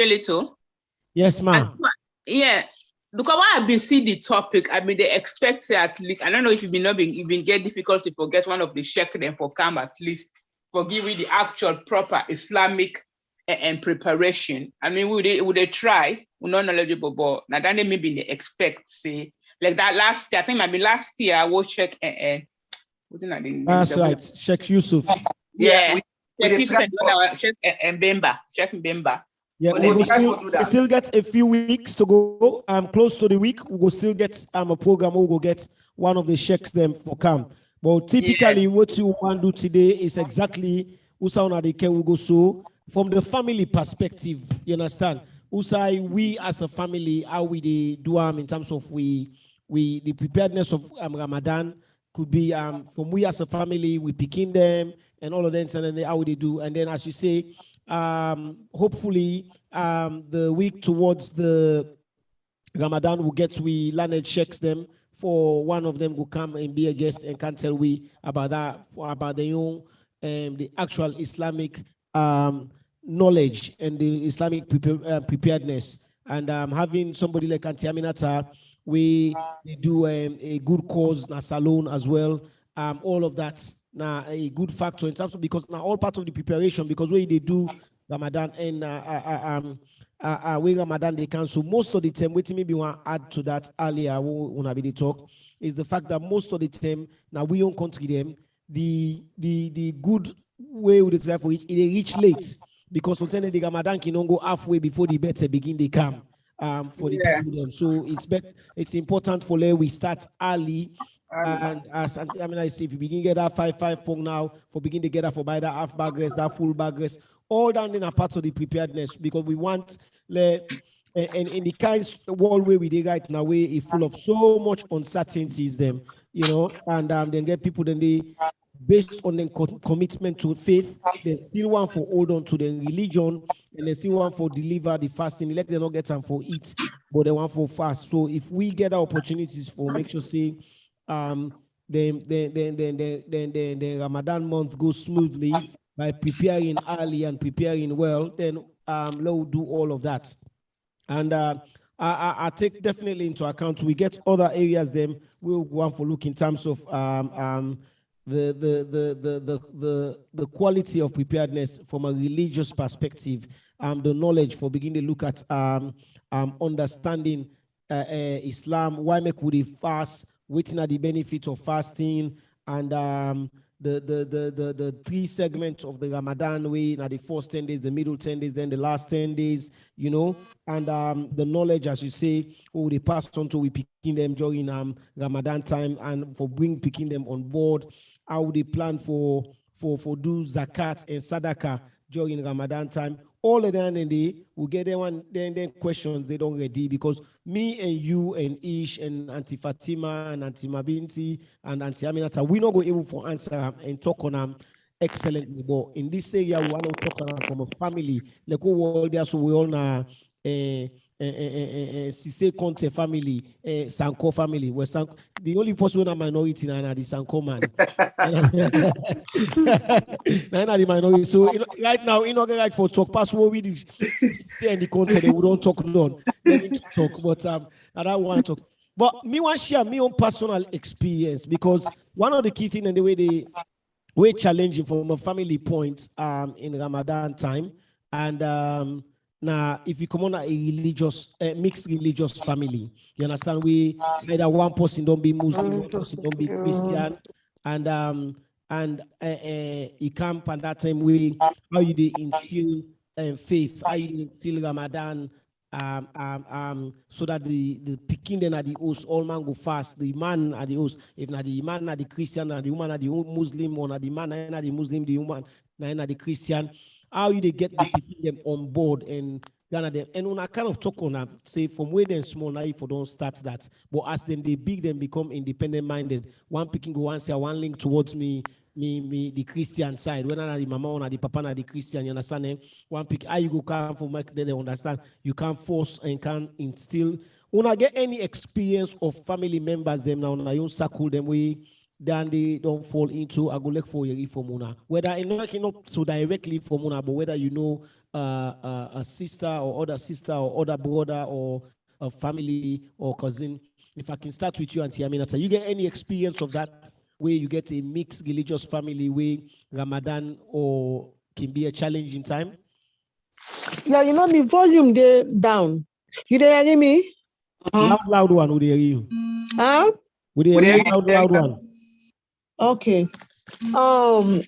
C: Little.
D: Yes, ma'am.
C: Yeah, because why I've been seeing the topic, they expect at least. I don't know if you've been get difficult to forget one of the sheikh them for come at least for giving the actual proper Islamic and preparation. Would they try? We're not knowledgeable, but now then maybe they expect, say, like that last year. I think maybe last year I will check
D: that's right, Sheikh Yusuf.
C: Yeah, Sheikh Mbemba.
D: Yeah, we still get a few weeks to go. Close to the week, we will still get a program. We will get one of the sheikhs them for camp. But typically, what you want to do today is exactly Usauna de Kewugoso from the family perspective. You understand? Usai, we as a family, how we do in terms of the preparedness of Ramadan, could be from we as a family, we picking them and all of them, and then how they do. And then, as you say, hopefully the week towards the Ramadan will get we learned checks them for one of them will come and be a guest and can tell we about that, about the young the actual Islamic knowledge and the Islamic preparedness. And having somebody like Auntie Aminata, we do a good cause na salon as well. All of that now a good factor in terms of, because now all part of the preparation, because when they do Ramadan and we Ramadan they can. So most of the time, waiting maybe want to add to that earlier when I be the talk is the fact that most of the time now we don't country them the good way with the for it they reach late, because sometimes the Ramadan can go halfway before the better begin they come for the people them. So it's important for we start early. And as I mean, I say if you begin get that 5 from now, for begin to get that for buy that half bag rest, that full bag rest, all down in a part of the preparedness, because we want and in the kinds world where we did right now, where it's full of so much uncertainties, them, you know, and then get people then they based on the commitment to faith, they still want for hold on to the religion, and they still want for deliver the fasting. Let them not get time for eat, but they want for fast. So if we get our opportunities for make sure say the Ramadan month goes smoothly by preparing early and preparing well, then we'll do all of that. And I take definitely into account we get other areas then we'll go on for look in terms of the quality of preparedness from a religious perspective, the knowledge for beginning to look at understanding Islam, why make we fast, waiting at the benefit of fasting, and the 3 segments of the Ramadan way, now the first 10 days, the middle 10 days, then the last 10 days, you know, and the knowledge, as you say, they pass on to we picking them during Ramadan time, and for picking them on board, how they plan for do zakat and sadaqah during Ramadan time. All of them, and they will get them one then questions they don't ready, because me and you and Ish and Auntie Fatima and Auntie Mabinti and Auntie Aminata, we not go able to answer and talk on them excellently. But in this area, we want to talk on from a family. Like all there, so we all know Sise Conte family, Sanko family. Where the only person in a minority now the Sanko man. Now the minority. So right now, you know, right for talk pass what we did and the content we don't talk on. They need to talk, but I don't want to talk. But me want to share my own personal experience, because one of the key things and the way they were challenging from a family point in Ramadan time, and now if you come on a religious mixed religious family, you understand we either one person don't be Muslim, one person don't be Christian, and you camp at that time we how you they instill faith, how you instill Ramadan. So that the picking then at the host, all man go fast. The man at the host, if not the man at the Christian, and the woman at the Muslim, or not the man at the Muslim, the woman at the Christian, how you they get the picking them on board and them. And when I kind of talk on that, say from where they're small, now if you don't start that, but as then they big, them become independent minded. One picking go one say one link towards me the Christian side, whether not the mama or the papa or the Christian, you understand them? One pick, how you go come for make they understand you can't force and can't instill. When I get any experience of family members, them now I don't circle them way, then they don't fall into I go look for you for Muna. Whether not so directly for Muna, but whether you know a sister or other brother or a family or cousin. If I can start with you, Auntie Aminata, you get any experience of that? Where you get a mixed religious family where Ramadan or can be a challenging time?
B: Yeah, you know, the volume they down. You they hear me?
D: Loud one, would they hear you?
B: Huh?
D: Would they hear you? Loud one.
B: Okay. God.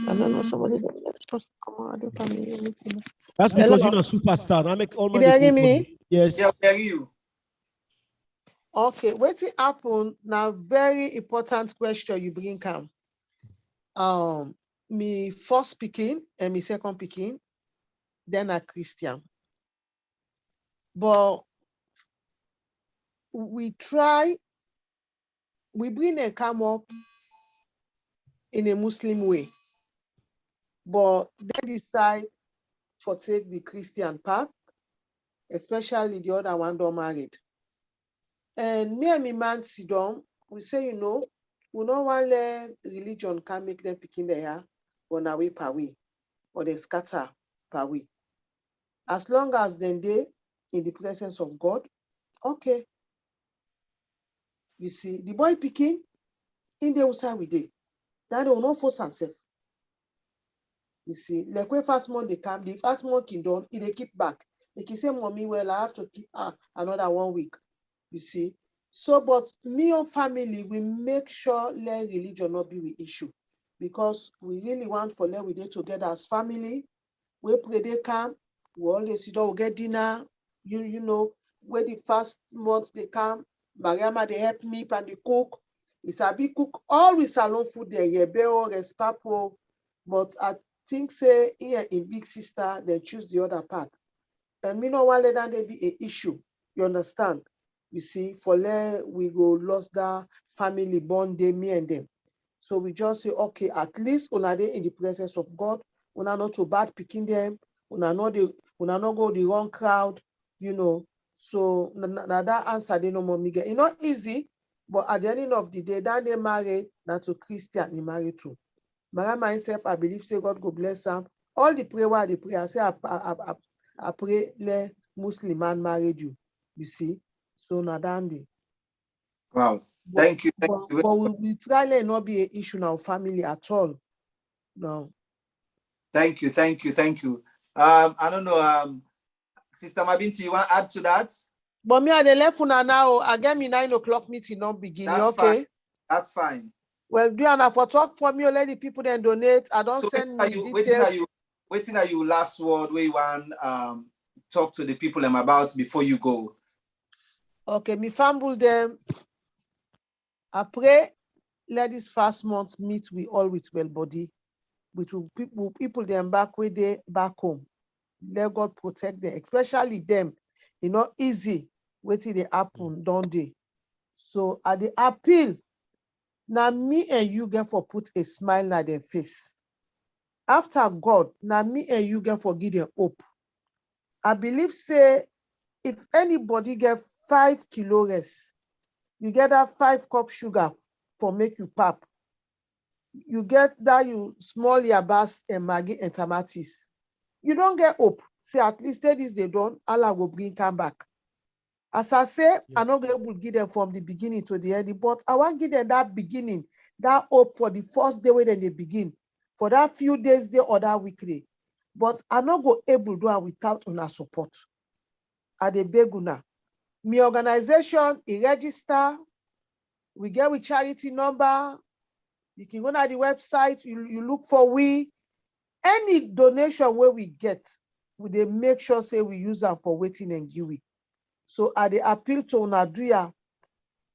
B: I don't know somebody that let this person come on. I don't have anything.
D: That's because you're not a superstar. I make all my
B: you hear me?
D: Yes.
A: Yeah, I hear you.
B: Okay, waiting happen now. Very important question you bring come. Me first picking and me second picking, then a Christian. But we try we bring them come up in a Muslim way, but they decide for take the Christian path, especially the other one don't married. And me and my man sit down, we say, we don't want to let religion can make them picking there, but now we per way, or they scatter per way. As long as then they in the presence of God, okay. You see, the boy picking in the outside with it. That they will not force themselves. You see, like when first month they come, the first month done, they keep back. They can say, Mommy, well, I have to keep another 1 week. You see. So, but me and family, we make sure let religion not be the issue. Because we really want for let we day together as family. We pray they come, we always sit down, we get dinner, you know, where the first month they come, Mariama, they help me and they cook. It's a big cook, always salon food there, yebeo, respapo. But I think say here in Big Sister, they choose the other part. And me no want let that be an issue. You understand? You see, for let we go lost that family bond, they, me and them. So we just say, okay, at least una dey in the presence of God, una not too bad picking them, una not go the wrong crowd, you know. So that answer they no more me get. It's not easy, but at the end of the day, that they married, that to Christian, he married too. My myself, I believe say God go bless them. All the prayer they pray, I say I pray let Muslim man married you. You see, so nadandi.
A: Wow. Thank you.
B: But we try let not be an issue in our family at all. No.
A: Thank you. I don't know, Sister Mabinti, you want to add to that?
B: But me at the left now, I get me 9 o'clock meeting not beginning.
A: That's
B: okay.
A: Fine. That's fine.
B: Well, do you for talk for me, let the people then donate. I don't
A: so
B: send me details.
A: Waiting are you last word where you want talk to the people I'm about before you go?
B: Okay, me fumble them. I pray let this first month meet we all with well body. With people them back where they back home. Let God protect them, especially them. You know, easy waiting they happen, don't they? So at the appeal, now me and you get for put a smile on their face. After God, now me and you get for give them hope. I believe say if anybody get 5 kilo rest, you get that 5 cup sugar for make you pap. You get that you small yabas and Maggi and tomatoes. You don't get hope. Say at least this they done, Allah will bring come back. As I say, I'm not able to give them from the beginning to the end, but I want to give them that beginning, that hope for the first day when they begin, for that few days they or that weekly. But I'm not able to do it without una support. At the beguna. My organization, it register, we get with charity number, you can go to the website, you look for we. Any donation where we get, they make sure say we use them for waiting and giving. So I dey appeal to Naduya,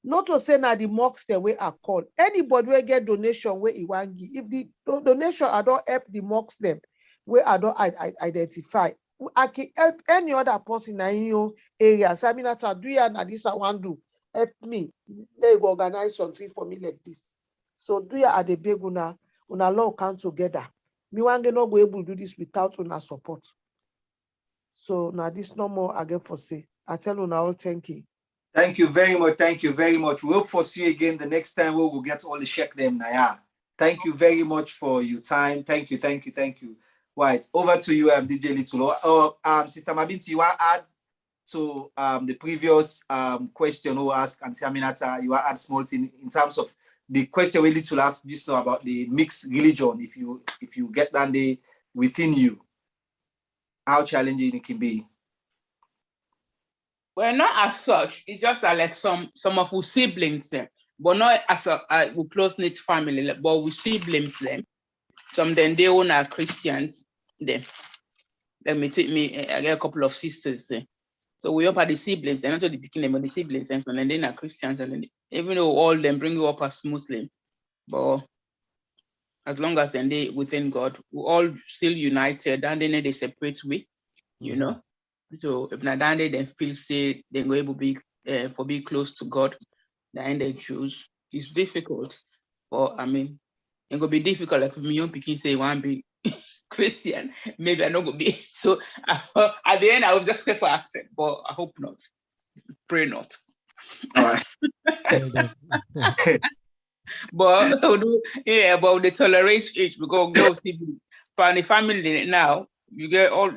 B: not to say na the mosques the way I call. Anybody will get donation where he want give. If the donation I don't help the mosques them, where I don't identify, I can help any other person in your area. So I mean that Naduya na this I want to help me. Let you organize something for me like this. So do ya at the big una law come together. Me want to not go able to do this without una support. So now this no more again for say. I tell you now, thank you.
A: Thank you very much. Thank you very much. We hope for see you again the next time we will get all the check them now. Thank you very much for your time. Thank you. Right. Over to you, DJ Little. Sister Mabinti, you want to add to the previous question who asked Auntie Aminata, you want to add small thing in terms of the question we Little asked just about the mixed religion, if you get that day within you, how challenging it can be.
C: Well, not as such. It's just like some of our siblings them, but not as a close-knit family. But we siblings them. Some then they own are Christians. Them. Let me I get a couple of sisters there. So we up at the siblings. They're not the beginning, but the siblings, and so then they are Christians. And then, even though all them bring you up as Muslim, but as long as then they within God, we all still united, and then they separate we, you know. So if Nadande then feel say they're going to be close to God, then they choose it's difficult. But I mean, it's gonna be difficult. Like if my young people say want to be Christian, maybe I'm not gonna be. So at the end, I was just scared for accent, but I hope not. Pray not.
A: All right.
C: But yeah, but they tolerate each because those people for the family now, you get all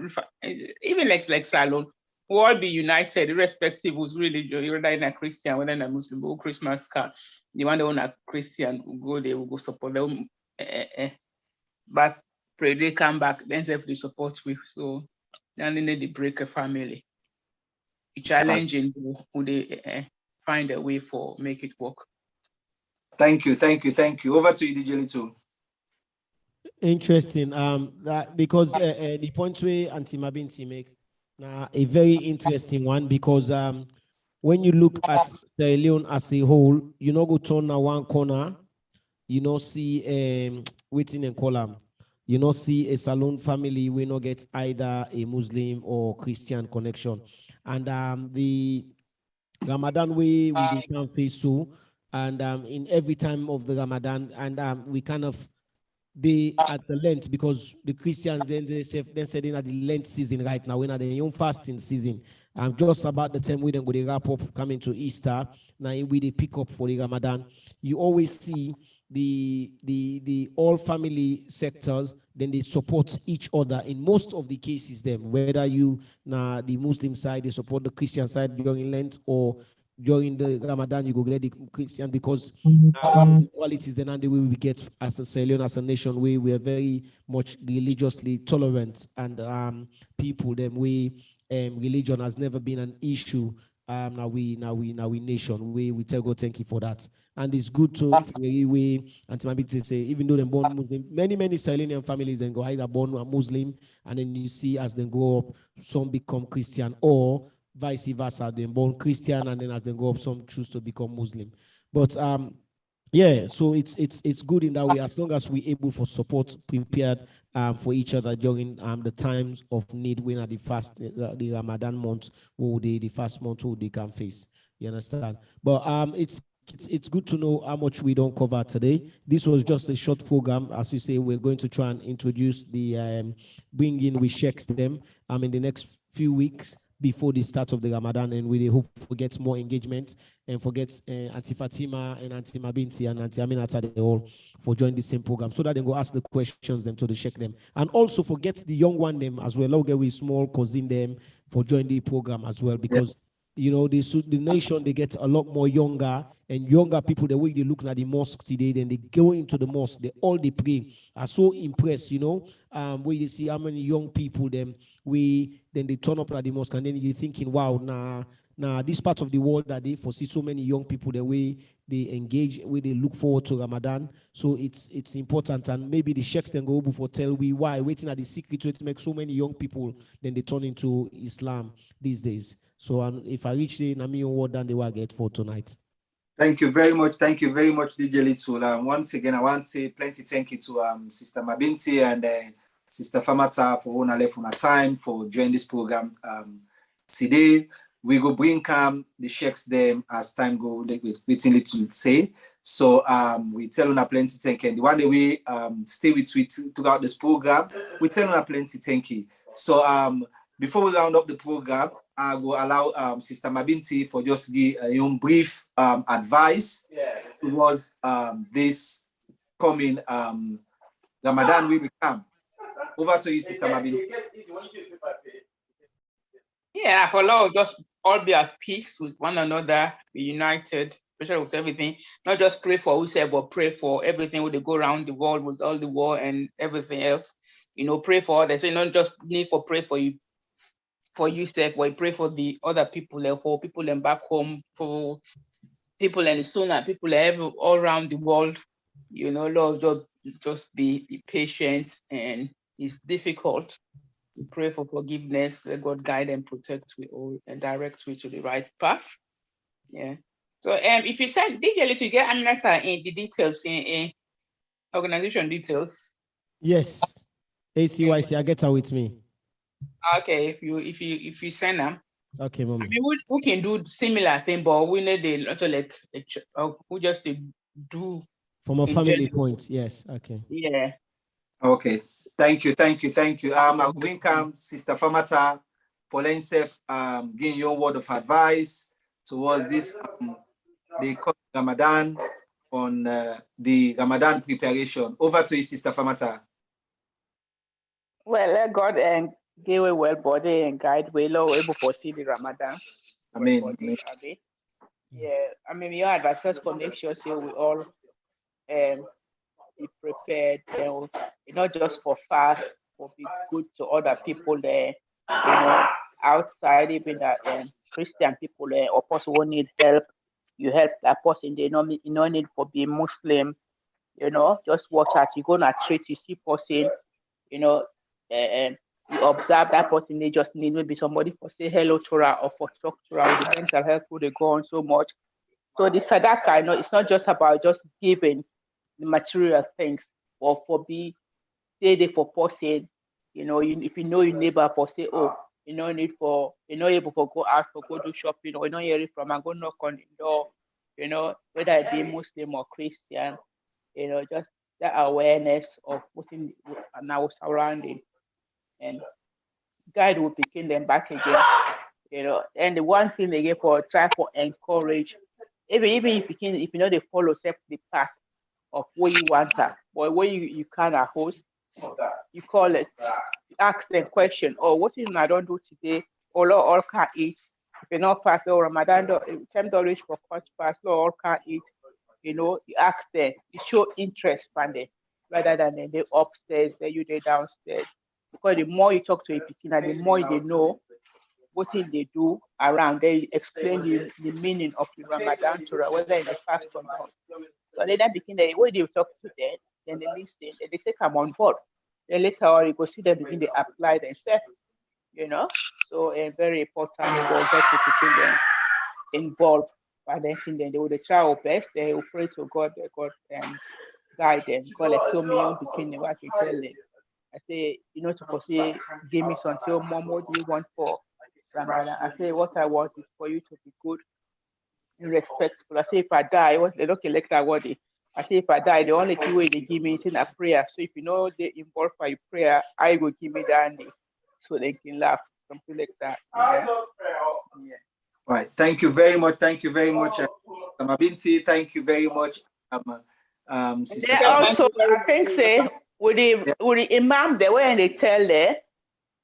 C: even like Salon, we'll all be united, irrespective of religion, whether in a Christian, whether in a Muslim, go Christmas card. The one that want a Christian will go there, will go support them. But pray they come back, then they support with. So then they need to break a family. Challenging who they find a way for make it work.
A: Thank you. Over to you, DJ Little.
D: Interesting. That because the point where Auntie Mabinti make a very interesting one because when you look at Sierra Leone as a whole, you know go turn na one corner, you know see waiting and column. You know see a Salone family we not get either a Muslim or Christian connection, and the Ramadan we can face so, and in every time of the Ramadan, and we kind of they at the Lent because the Christians then they say in at the Lent season right now. We're at the young fasting season. Just about the time we then go to wrap up coming to Easter. Now we they pick up for the Ramadan. You always see the all family sectors, then they support each other in most of the cases. Them whether you the Muslim side they support the Christian side during Lent or during the Ramadan, you go get the Christian because one of the qualities then and the way we get as a Sierra Leone, as a nation, we are very much religiously tolerant and people. Then religion has never been an issue. Now we nation. We tell God thank you for that, and it's good to we and say even though they're born Muslim, many Sierra Leonean families then go either born a Muslim and then you see as they go up, some become Christian or vice versa, they born Christian and then as they go up, some choose to become Muslim. But yeah, so it's good in that way as long as we're able for support, prepared for each other during the times of need when at the fast the Ramadan month or the fast month who they can face. You understand? But it's good to know how much we don't cover today. This was just a short program. As you say, we're going to try and introduce the bring in we checks them in the next few weeks before the start of the Ramadan, and we hope to get more engagement and forget Auntie Fatima and Auntie Mabinti and Auntie Aminata they all for joining the same program so that they go ask the questions them to the check them, and also forget the young one them as well. Get with small cousin them for joining the program as well because you know the nation they get a lot more younger and younger people. The way they look at the mosque today, then they go into the mosque, they all they pray. Are so impressed, you know, where you see how many young people then they turn up at the mosque and then you're thinking, wow, now this part of the world that they foresee so many young people the way they engage, where they look forward to Ramadan. So it's important, and maybe the sheikhs then go before tell we why waiting at the secret to make so many young people then they turn into Islam these days. So if I reach the Namiyo word, then they will get for tonight.
A: Thank you very much, DJ Little. Once again, I want to say plenty thank you to Sister Mabinti and Sister Famata for owning left on our time for joining this program. Today we go bring the checks them as time go with waiting little say. So we tell on plenty thank you. And the one that we stay with throughout this program, we tell on plenty thank you. So before we round up the program, I will allow Sister Mabinti for just give a brief advice towards this coming Ramadan we become. Over to you, Sister Mabinti.
C: Yeah, for Lord, just all be at peace with one another, be united, especially with everything. Not just pray for ourselves, but pray for everything when they go around the world with all the war and everything else. You know, pray for others. So you don't just need for pray for you. For yourself, but pray for the other people, for people and back home, for people and Sunnah, people all around the world. You know, Lord, just be patient, and it's difficult. We pray for forgiveness. Let God guide and protect we all and direct we to the right path. Yeah. So if you send DJ Little, you get Aminata in the details in organization details.
D: Yes. ACYC, I get her with me.
C: Okay, if you send them.
D: Okay, Mama.
C: I mean, we can do similar thing, but we need a lot of we just do.
D: From a
C: in
D: family
C: general.
D: point, yes. Okay.
C: Yeah.
A: Okay. Thank you. I will Sister Famata for letting self giving your word of advice towards this the Ramadan on the Ramadan preparation. Over to you, Sister Famata.
C: Well, let God and give a well body and guide we low able to see the Ramadan.
A: Amen.
C: Well body,
A: Amen.
C: yeah, I mean, your advice just for make sure so we all be prepared and not just for fast, for be good to other people there, outside even that Christian people there or person who need help. You help that person, they don't need for being Muslim, just watch out. You're gonna treat you see person, and you observe that person, they just need maybe somebody for say hello to her or for talk to her with the mental health who they go on so much. So the sadaka, it's not just about just giving the material things, or for be stay there for person, if you know your neighbor for say, oh, need for able for go out for go do shopping, or hear it from and go knock on the door, whether it be Muslim or Christian, just that awareness of what's in our surrounding and guide will begin them back again. And the one thing they get for try for encourage, even if you know they follow step the path of where you want her, or where you can host, you call it, ask them question, or what is I don't do today, or all can't eat. If you not pass or Ramadan, $10 for cost pass, all can't eat. You ask them, you show interest from them, rather than they upstairs, they downstairs. Because the more you talk to a beginner, the more they know what they do around. They explain the meaning of the Ramadan Surah, whether in the fast or not. So then begin the way they talk to them, then they listen, then they take them on board. Then later on, you go see them begin to apply themselves, So very important for get to keep them involved. By then, they will try our best. They will pray to God, that God guide them. God, like so me, you begin what you tell them. I say, to say, give me some till mom, what do you want for Ramadan? I say, what I want is for you to be good and respectful. I say, if I die, they don't collect that word. I say, if I die, the only thing way they give me is in a prayer. So if you know they involve my prayer, I will give me that, so they can laugh, something like that. Yeah.
A: Right. Thank you very much. Mabinti, thank you very much. Sister.
C: Also, I think say with the imam, the way they tell there,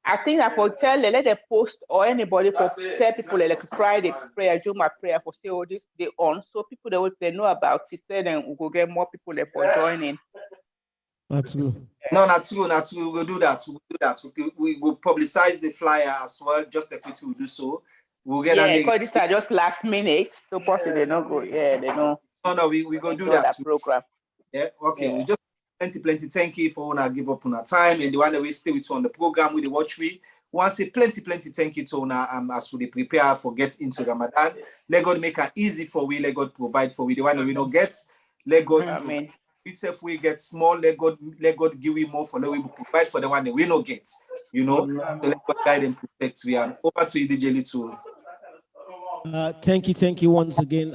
C: I think I for tell them, let them post or anybody for tell people like Friday prayer, do my prayer for say all this they on, so people they know about it, then we will get more people for joining.
D: That's good.
A: No, not true. We'll do that. We will publicize the flyer as well, just like we will do so. We'll get
C: because this are just last minute, so possibly they don't go. Yeah, they know.
A: No, we go do that
C: program.
A: Yeah, okay. Yeah. We just plenty. Thank you for wanna give up on our time, and the one that we stay with you on the program with the watch we. Want say plenty. Thank you to una as we prepare for get into Ramadan. Let God make it easy for we. Let God provide for we. The one that we don't get, let God. We say if we get small, let God give we more for the we provide for the one that we don't get. So let God guide and protect we. Over to you, DJ Little.
D: Thank you once again.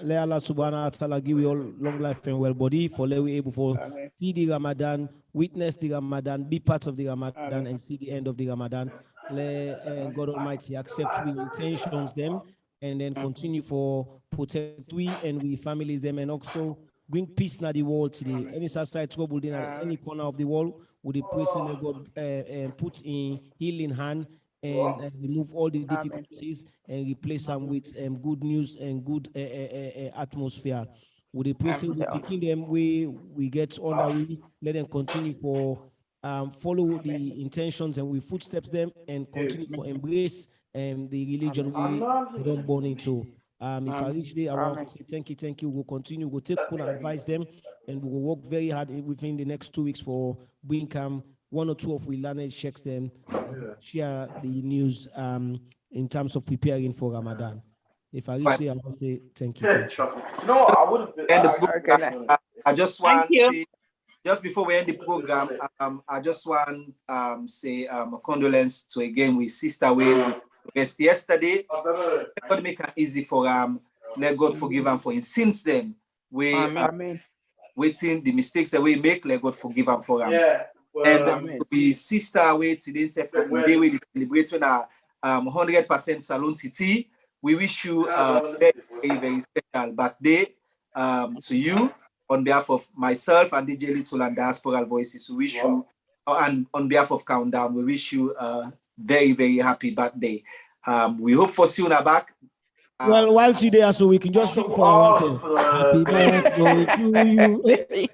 D: Let Allah subhanahu wa ta'ala give you all long life and well body for let we able for see the Ramadan, witness the Ramadan, be part of the Ramadan, and see the end of the Ramadan. Let God Almighty accept we intentions them, and then continue for protect we and we families them, and also bring peace in the world today. Any society trouble in any corner of the world, with the person that God put in healing hand. And remove all the difficulties and replace them with good news and good atmosphere. With the person we picking them, we get on that way, let them continue for follow the intentions and we footsteps them and continue for embrace the religion we don't born into. If I reach there, I want to say thank you. We'll continue, we'll take good advice them, and we'll work very hard within the next 2 weeks for bring one or two of we learn checks them, share the news in terms of preparing for Ramadan. If I reach there, I want to say thank you.
A: No, I wouldn't. I just want to say, just before we end the program, I just want say a condolence to again with sister we rest yesterday. Let God make it easy for let God forgive them for his sins them. we
C: Amen.
A: waiting the mistakes that we make, let God forgive them for them.
E: Yeah.
A: And we sister way today, the day we celebrate when our 100% Salone City. We wish you a very, very, very special birthday to you on behalf of myself and DJ Little and Diaspora Voices. We wish you, and on behalf of Countdown, we wish you a very, very happy birthday. We hope for soon back.
D: Well, while today, so we can just sing for our thing. Happy birthday to you.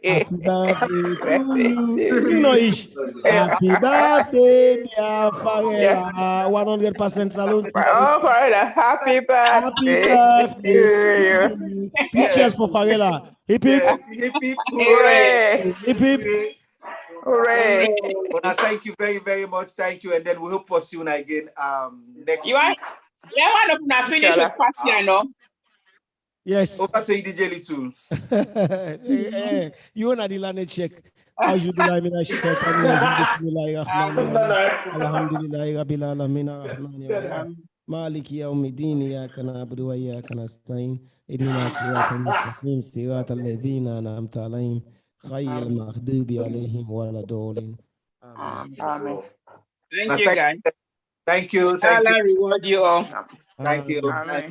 D: Happy birthday to you. You know, Ish. Happy birthday, dear Farella. 100% Salone.
C: Oh, Farella, happy birthday.
D: Happy birthday. Pictures for Farella. Hip hip.
A: Hip hip,
C: Hooray.
D: Hip hip.
C: Hooray.
A: Well, thank you very, very much. Thank you. And then we hope for soon again next
C: You want?
A: week.
C: Yeah, one of them finish with party, you know.
D: Yes.
A: Over to you, DJ Little.
D: You want to land check. Alhamdulillah, Rabbil Alamin, Maliki Yawmiddin, Iyyaka na'budu wa iyyaka nasta'in. Ihdina siratal mustaqim, siratal ladzina an'amta alaihim, ghayril maghdubi alaihim waladdallin.
C: Amen. Thank you, guys.
A: Thank you.
C: Allah reward you all.
A: Thank you.
C: Amen.